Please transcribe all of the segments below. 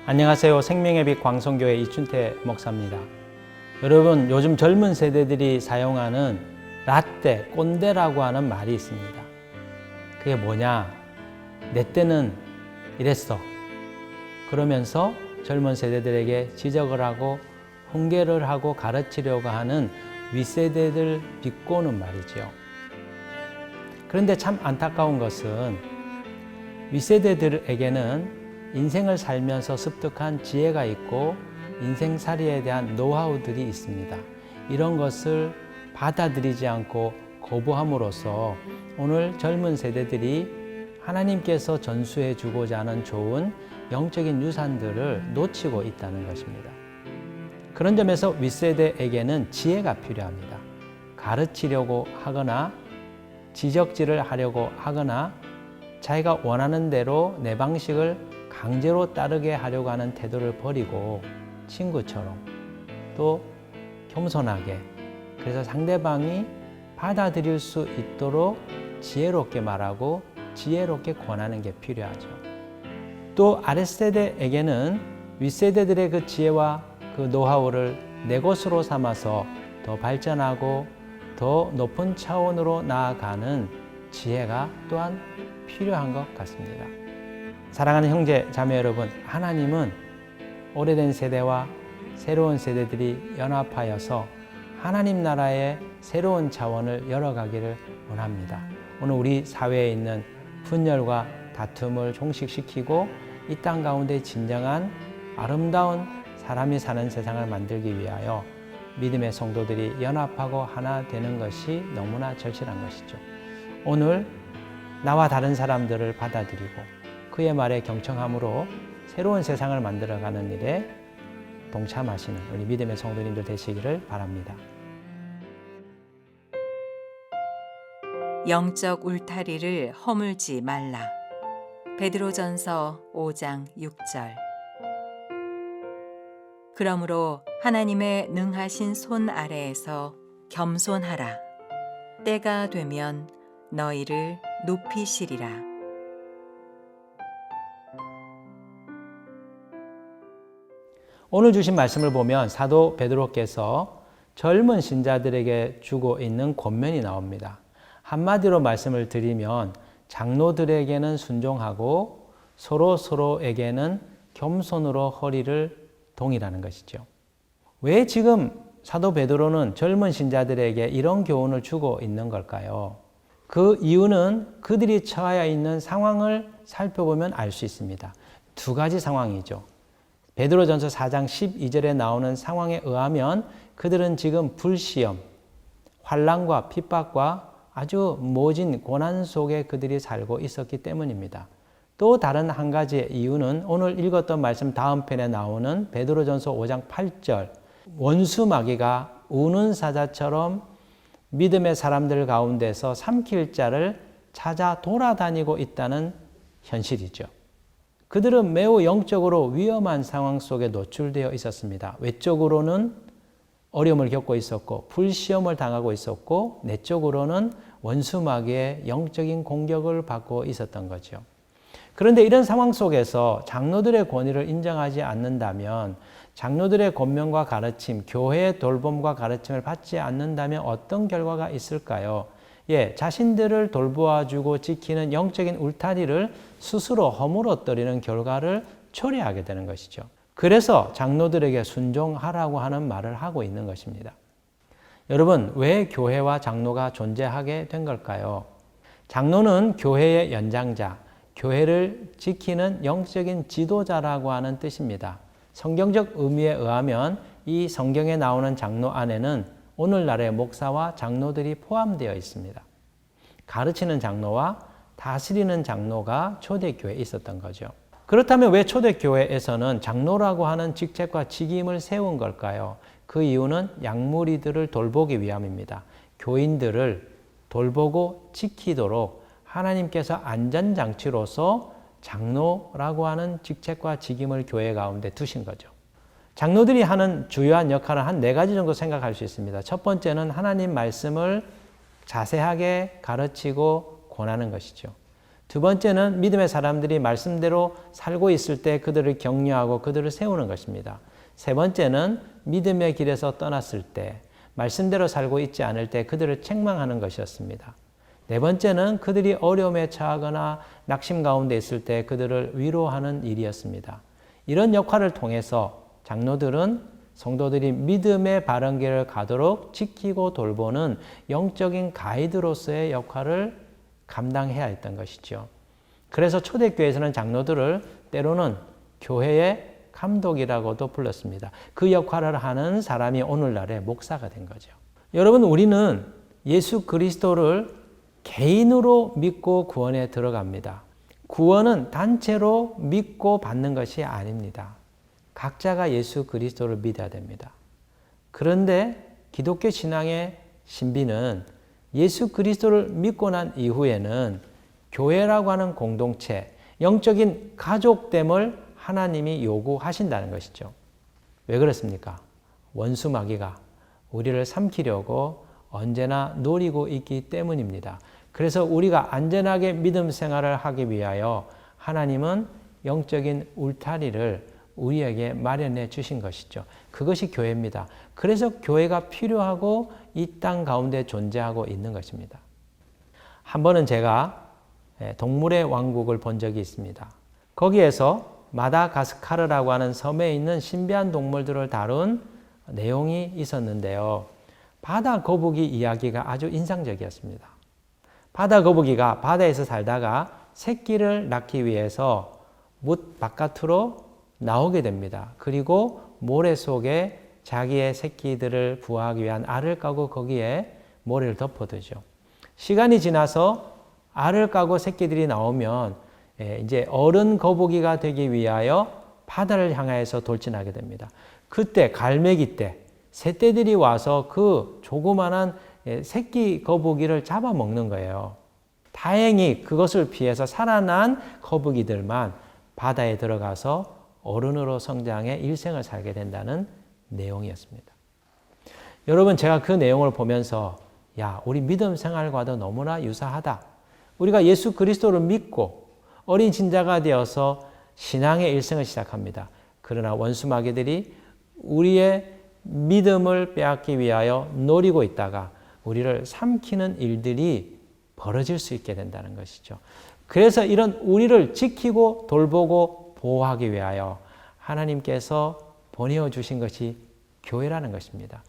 안녕하세요. 생명의 빛 광성교회 이춘태 목사입니다. 여러분, 요즘 젊은 세대들이 사용하는 라떼, 꼰대라고 하는 말이 있습니다. 그게 뭐냐? 내 때는 이랬어. 그러면서 젊은 세대들에게 지적을 하고 훈계를 하고 가르치려고 하는 윗세대들 비꼬는 말이죠. 그런데 참 안타까운 것은 윗세대들에게는 인생을 살면서 습득한 지혜가 있고 인생살이에 대한 노하우들이 있습니다. 이런 것을 받아들이지 않고 거부함으로써 오늘 젊은 세대들이 하나님께서 전수해 주고자 하는 좋은 영적인 유산들을 놓치고 있다는 것입니다. 그런 점에서 윗세대에게는 지혜가 필요합니다. 가르치려고 하거나 지적질을 하려고 하거나 자기가 원하는 대로 내 방식을 강제로 따르게 하려고 하는 태도를 버리고 친구처럼 또 겸손하게, 그래서 상대방이 받아들일 수 있도록 지혜롭게 말하고 지혜롭게 권하는 게 필요하죠. 또 아랫세대에게는 윗세대들의 그 지혜와 그 노하우를 내 것으로 삼아서 더 발전하고 더 높은 차원으로 나아가는 지혜가 또한 필요한 것 같습니다. 사랑하는 형제, 자매 여러분, 하나님은 오래된 세대와 새로운 세대들이 연합하여서 하나님 나라의 새로운 차원을 열어가기를 원합니다. 오늘 우리 사회에 있는 분열과 다툼을 종식시키고 이 땅 가운데 진정한 아름다운 사람이 사는 세상을 만들기 위하여 믿음의 성도들이 연합하고 하나 되는 것이 너무나 절실한 것이죠. 오늘 나와 다른 사람들을 받아들이고 그의 말에 경청함으로 새로운 세상을 만들어가는 일에 동참하시는 우리 믿음의 성도님들 되시기를 바랍니다. 영적 울타리를 허물지 말라. 베드로전서 5장 6절. 그러므로 하나님의 능하신 손 아래에서 겸손하라. 때가 되면 너희를 높이시리라. 오늘 주신 말씀을 보면 사도 베드로께서 젊은 신자들에게 주고 있는 권면이 나옵니다. 한마디로 말씀을 드리면 장로들에게는 순종하고 서로에게는 겸손으로 허리를 동이라는 것이죠. 왜 지금 사도 베드로는 젊은 신자들에게 이런 교훈을 주고 있는 걸까요? 그 이유는 그들이 처해 있는 상황을 살펴보면 알 수 있습니다. 두 가지 상황이죠. 베드로전서 4장 12절에 나오는 상황에 의하면 그들은 지금 불시험, 환난과 핍박과 아주 모진 고난 속에 그들이 살고 있었기 때문입니다. 또 다른 한 가지의 이유는 오늘 읽었던 말씀 다음 편에 나오는 베드로전서 5장 8절, 원수 마귀가 우는 사자처럼 믿음의 사람들 가운데서 삼킬 자를 찾아 돌아다니고 있다는 현실이죠. 그들은 매우 영적으로 위험한 상황 속에 노출되어 있었습니다. 외적으로는 어려움을 겪고 있었고 불시험을 당하고 있었고 내적으로는 원수 마귀의 영적인 공격을 받고 있었던 거죠. 그런데 이런 상황 속에서 장로들의 권위를 인정하지 않는다면, 장로들의 권면과 가르침, 교회의 돌봄과 가르침을 받지 않는다면 어떤 결과가 있을까요? 자신들을 돌보아주고 지키는 영적인 울타리를 스스로 허물어뜨리는 결과를 초래하게 되는 것이죠. 그래서 장로들에게 순종하라고 하는 말을 하고 있는 것입니다. 여러분, 왜 교회와 장로가 존재하게 된 걸까요? 장로는 교회의 연장자, 교회를 지키는 영적인 지도자라고 하는 뜻입니다. 성경적 의미에 의하면 이 성경에 나오는 장로 안에는 오늘날의 목사와 장로들이 포함되어 있습니다. 가르치는 장로와 다스리는 장로가 초대교회에 있었던 거죠. 그렇다면 왜 초대교회에서는 장로라고 하는 직책과 직임을 세운 걸까요? 그 이유는 양무리들을 돌보기 위함입니다. 교인들을 돌보고 지키도록 하나님께서 안전장치로서 장로라고 하는 직책과 직임을 교회 가운데 두신 거죠. 장로들이 하는 주요한 역할은 한 4가지 정도 생각할 수 있습니다. 첫 번째는 하나님 말씀을 자세하게 가르치고 권하는 것이죠. 두 번째는 믿음의 사람들이 말씀대로 살고 있을 때 그들을 격려하고 그들을 세우는 것입니다. 세 번째는 믿음의 길에서 떠났을 때, 말씀대로 살고 있지 않을 때 그들을 책망하는 것이었습니다. 네 번째는 그들이 어려움에 처하거나 낙심 가운데 있을 때 그들을 위로하는 일이었습니다. 이런 역할을 통해서 장로들은 성도들이 믿음의 바른 길을 가도록 지키고 돌보는 영적인 가이드로서의 역할을 감당해야 했던 것이죠. 그래서 초대교회에서는 장로들을 때로는 교회의 감독이라고도 불렀습니다. 그 역할을 하는 사람이 오늘날의 목사가 된 거죠. 여러분, 우리는 예수 그리스도를 개인으로 믿고 구원에 들어갑니다. 구원은 단체로 믿고 받는 것이 아닙니다. 각자가 예수 그리스도를 믿어야 됩니다. 그런데 기독교 신앙의 신비는 예수 그리스도를 믿고 난 이후에는 교회라고 하는 공동체, 영적인 가족됨을 하나님이 요구하신다는 것이죠. 왜 그렇습니까? 원수 마귀가 우리를 삼키려고 언제나 노리고 있기 때문입니다. 그래서 우리가 안전하게 믿음 생활을 하기 위하여 하나님은 영적인 울타리를 우리에게 마련해 주신 것이죠. 그것이 교회입니다. 그래서 교회가 필요하고 이 땅 가운데 존재하고 있는 것입니다. 한 번은 제가 동물의 왕국을 본 적이 있습니다. 거기에서 마다가스카르라고 하는 섬에 있는 신비한 동물들을 다룬 내용이 있었는데요. 바다 거북이 이야기가 아주 인상적이었습니다. 바다 거북이가 바다에서 살다가 새끼를 낳기 위해서 못 바깥으로 나오게 됩니다. 그리고 모래 속에 자기의 새끼들을 부화하기 위한 알을 까고 거기에 모래를 덮어두죠. 시간이 지나서 알을 까고 새끼들이 나오면 이제 어른 거북이가 되기 위하여 바다를 향해서 돌진하게 됩니다. 그때 갈매기 때 새떼들이 와서 그 조그만한 새끼 거북이를 잡아먹는 거예요. 다행히 그것을 피해서 살아난 거북이들만 바다에 들어가서 어른으로 성장해 일생을 살게 된다는 내용이었습니다. 여러분, 제가 그 내용을 보면서 우리 믿음 생활과도 너무나 유사하다. 우리가 예수 그리스도를 믿고 어린 신자가 되어서 신앙의 일생을 시작합니다. 그러나 원수 마귀들이 우리의 믿음을 빼앗기 위하여 노리고 있다가 우리를 삼키는 일들이 벌어질 수 있게 된다는 것이죠. 그래서 이런 우리를 지키고 돌보고 보호하기 위하여 하나님께서 보내어 주신 것이 교회라는 것입니다.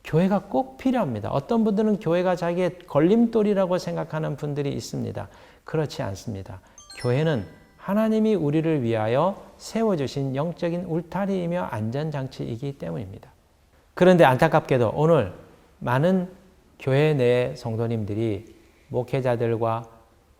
교회가 꼭 필요합니다. 어떤 분들은 교회가 자기의 걸림돌이라고 생각하는 분들이 있습니다. 그렇지 않습니다. 교회는 하나님이 우리를 위하여 세워주신 영적인 울타리이며 안전장치이기 때문입니다. 그런데 안타깝게도 오늘 많은 교회 내 성도님들이 목회자들과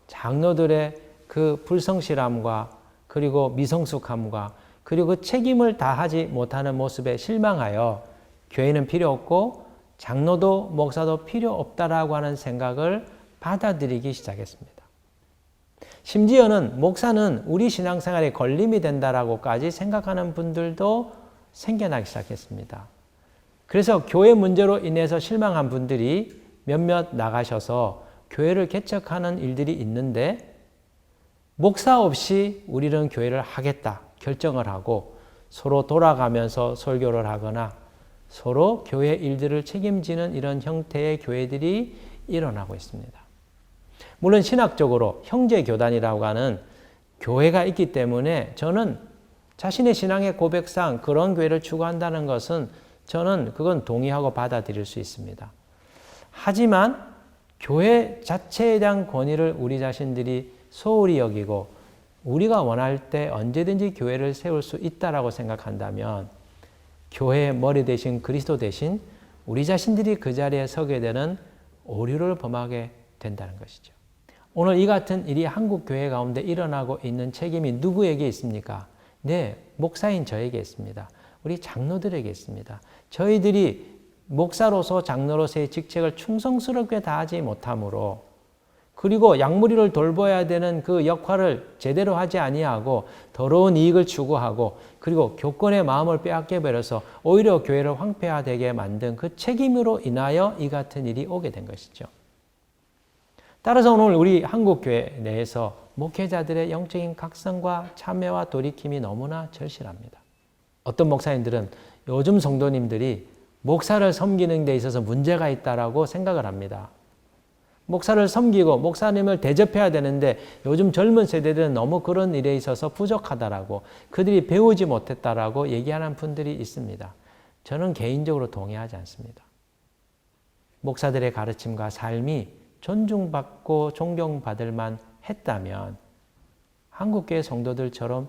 장로들의 그 불성실함과 그리고 미성숙함과 그리고 그 책임을 다하지 못하는 모습에 실망하여 교회는 필요 없고 장로도 목사도 필요 없다라고 하는 생각을 받아들이기 시작했습니다. 심지어는 목사는 우리 신앙생활에 걸림이 된다라고까지 생각하는 분들도 생겨나기 시작했습니다. 그래서 교회 문제로 인해서 실망한 분들이 몇몇 나가셔서 교회를 개척하는 일들이 있는데 목사 없이 우리는 교회를 하겠다 결정을 하고 서로 돌아가면서 설교를 하거나 서로 교회 일들을 책임지는 이런 형태의 교회들이 일어나고 있습니다. 물론 신학적으로 형제교단이라고 하는 교회가 있기 때문에 저는 자신의 신앙의 고백상 그런 교회를 추구한다는 것은 저는 그건 동의하고 받아들일 수 있습니다. 하지만 교회 자체에 대한 권위를 우리 자신들이 소홀히 여기고 우리가 원할 때 언제든지 교회를 세울 수 있다라고 생각한다면 교회의 머리 대신 그리스도 대신 우리 자신들이 그 자리에 서게 되는 오류를 범하게 된다는 것이죠. 오늘 이 같은 일이 한국 교회 가운데 일어나고 있는 책임이 누구에게 있습니까? 네, 목사인 저에게 있습니다. 우리 장로들에게 있습니다. 저희들이 목사로서 장로로서의 직책을 충성스럽게 다하지 못함으로 그리고 양무리를 돌봐야 되는 그 역할을 제대로 하지 아니하고 더러운 이익을 추구하고 그리고 교권의 마음을 빼앗겨 버려서 오히려 교회를 황폐화되게 만든 그 책임으로 인하여 이 같은 일이 오게 된 것이죠. 따라서 오늘 우리 한국교회 내에서 목회자들의 영적인 각성과 참여와 돌이킴이 너무나 절실합니다. 어떤 목사님들은 요즘 성도님들이 목사를 섬기는 데 있어서 문제가 있다라고 생각을 합니다. 목사를 섬기고 목사님을 대접해야 되는데 요즘 젊은 세대들은 너무 그런 일에 있어서 부족하다라고, 그들이 배우지 못했다라고 얘기하는 분들이 있습니다. 저는 개인적으로 동의하지 않습니다. 목사들의 가르침과 삶이 존중받고 존경받을 만 했다면 한국교회 성도들처럼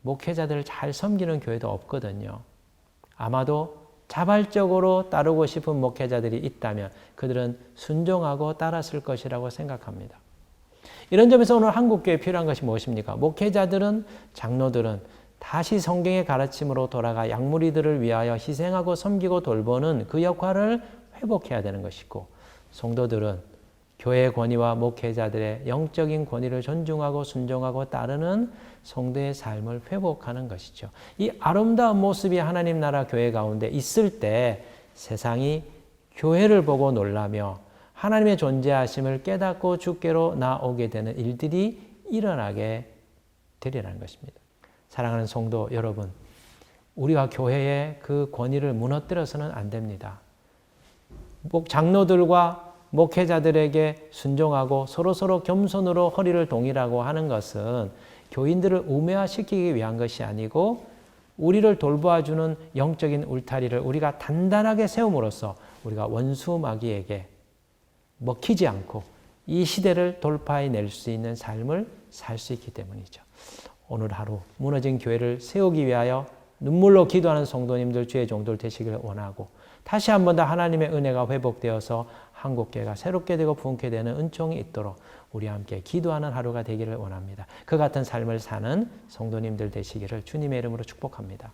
목회자들을 잘 섬기는 교회도 없거든요. 아마도 자발적으로 따르고 싶은 목회자들이 있다면 그들은 순종하고 따랐을 것이라고 생각합니다. 이런 점에서 오늘 한국교회에 필요한 것이 무엇입니까? 목회자들은, 장로들은 다시 성경의 가르침으로 돌아가 양무리들을 위하여 희생하고 섬기고 돌보는 그 역할을 회복해야 되는 것이고, 성도들은 교회의 권위와 목회자들의 영적인 권위를 존중하고 순종하고 따르는 성도의 삶을 회복하는 것이죠. 이 아름다운 모습이 하나님 나라 교회 가운데 있을 때 세상이 교회를 보고 놀라며 하나님의 존재하심을 깨닫고 주께로 나오게 되는 일들이 일어나게 되리라는 것입니다. 사랑하는 성도 여러분, 우리가 교회의 그 권위를 무너뜨려서는 안 됩니다. 장로들과 목회자들에게 순종하고 서로서로 겸손으로 허리를 동이라고 하는 것은 교인들을 우매화시키기 위한 것이 아니고 우리를 돌보아주는 영적인 울타리를 우리가 단단하게 세움으로써 우리가 원수 마귀에게 먹히지 않고 이 시대를 돌파해낼 수 있는 삶을 살 수 있기 때문이죠. 오늘 하루 무너진 교회를 세우기 위하여 눈물로 기도하는 성도님들, 주의 종들 되시기를 원하고, 다시 한 번 더 하나님의 은혜가 회복되어서 한국교회가 새롭게 되고 부흥케 되는 은총이 있도록 우리 함께 기도하는 하루가 되기를 원합니다. 그 같은 삶을 사는 성도님들 되시기를 주님의 이름으로 축복합니다.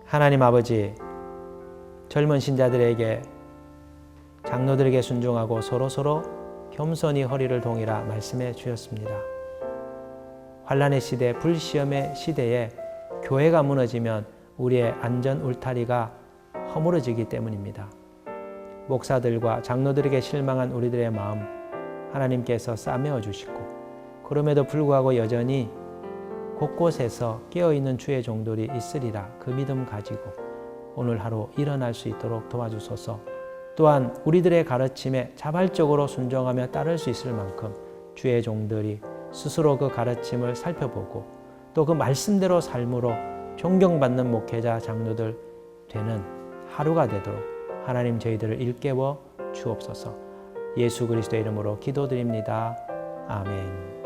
하나님 아버지, 젊은 신자들에게, 장로들에게 순종하고 서로서로 겸손히 허리를 동이라 말씀해 주셨습니다. 환난의 시대, 불시험의 시대에 교회가 무너지면 우리의 안전 울타리가 허물어지기 때문입니다. 목사들과 장로들에게 실망한 우리들의 마음 하나님께서 싸매어 주시고, 그럼에도 불구하고 여전히 곳곳에서 깨어있는 주의 종들이 있으리라 그 믿음 가지고 오늘 하루 일어날 수 있도록 도와주소서. 또한 우리들의 가르침에 자발적으로 순종하며 따를 수 있을 만큼 주의 종들이 스스로 그 가르침을 살펴보고 또 그 말씀대로 삶으로 존경받는 목회자 장로들 되는 하루가 되도록 하나님 저희들을 일깨워 주옵소서. 예수 그리스도의 이름으로 기도드립니다. 아멘.